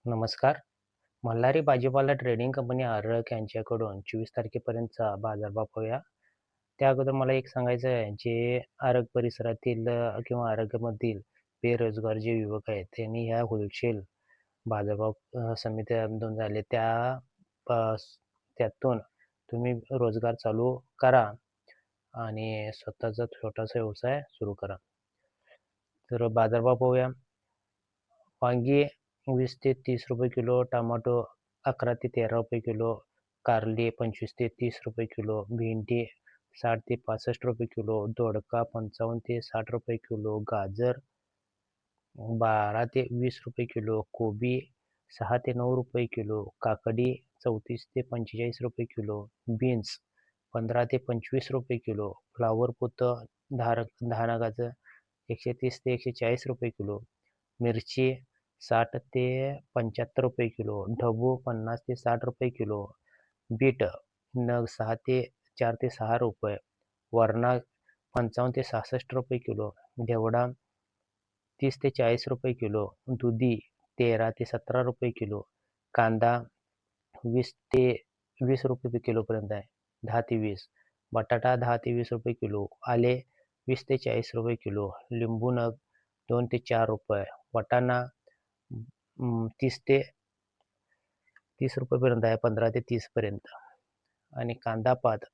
नमस्कार. मल्हारी भाजीपाला trading company आरक यांच्याकडून 24 तारखेपर्यंतचा बाजारभाव पाहूया. त्या अगोदर मला एक सांगायचं आहे, जे आरग परिसरातील किंवा आरगमधील बेरोजगार जे युवक आहेत, त्यांनी ह्या होलसेल बाजारभाव समित्यांतून झाले अ, त्यातून तुम्ही रोजगार चालू करा आणि स्वतःचा छोटासा व्यवसाय सुरू करा. तर बाजारभाव पाहूया. वांगी 20 ते 30 रुपये किलो, टोमॅटो 11 ते 13 रुपये किलो, कारली 25 ते 30 रुपये किलो, भेंडी 60 ते 65 रुपये किलो, दोडका 55 ते 60 रुपये किलो, गाजर 12 ते 20 रुपये किलो, कोबी 6 ते 9 रुपये किलो, काकडी 34 ते 45 रुपये किलो, बीन्स 15 ते 25 रुपये किलो, फ्लॉवर पोतं 10 नगाचं 130 ते 140 रुपये किलो, मिरची 60 ते 75 रुपये किलो, ढबू 50 ते 60 रुपये किलो, बीट नग 4 ते 6 रुपये, वरणा 55 ते 66 रुपये किलो, घेवडा 30 ते 40 रुपये किलो, दुधी 13 ते 17 रुपये किलो, कांदा 20 ते 20 रुपये किलोपर्यंत आहे, 10 ते 20, बटाटा 10 ते 20 रुपये किलो, आले 20 ते 40 रुपये किलो, लिंबू नग 2 ते 4 रुपये, वाटाणा 30 ते 30 रुपयेपर्यंत आहे, 15 ते 30 पर्यंत आणि कांदा पात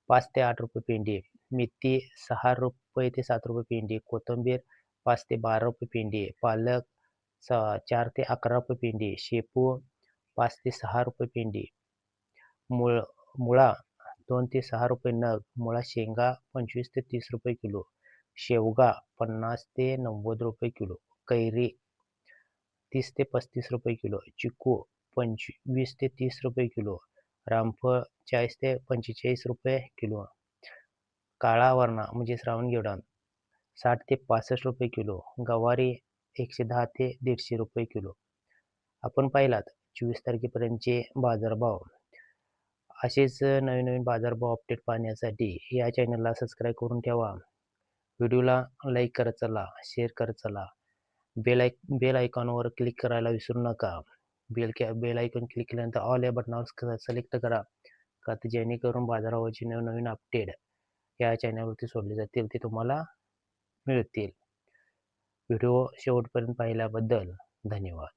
5 ते 8 रुपये पेंडी, मेथी 6 रुपये ते 7 रुपये पेंडी, कोथिंबीर 5 ते 12 रुपये पेंडी, पालक 4 ते 11 रुपये पेंडी, शेपू 5 ते 6 रुपये पेंडी, मुळा 2 ते 6 रुपये नग, मुळा शेंगा 25 ते 30 रुपये किलो, शेवगा 50 ते 90 रुपये किलो, कैरी 30 ते 35 रुपये किलो, चिकू 20 ते 30 रुपये किलो, रामफळ 40 ते 45 रुपये किलो, काळा वरणा म्हणजे श्रावण घेवडा 60 ते 65 रुपये किलो, गवारी 110 ते 150 रुपये किलो. आपण पाहिलात 24 तारखेपर्यंतचे बाजारभाव. असेच नवीन बाजारभाव अपडेट पाहण्यासाठी या चॅनलला सबस्क्राईब करून ठेवा. व्हिडिओला लाईक करत चला, शेअर करत चला. बेल आयकॉनवर क्लिक करायला विसरू नका. बेल आयकॉन क्लिक केल्यानंतर ऑल या बटनावर सिलेक्ट करा, का तर जेणेकरून बाजारावरचे नवनवीन अपडेट या चॅनलवरती सोडले जातील, ते तुम्हाला मिळतील. व्हिडिओ शेवटपर्यंत पाहिल्याबद्दल धन्यवाद.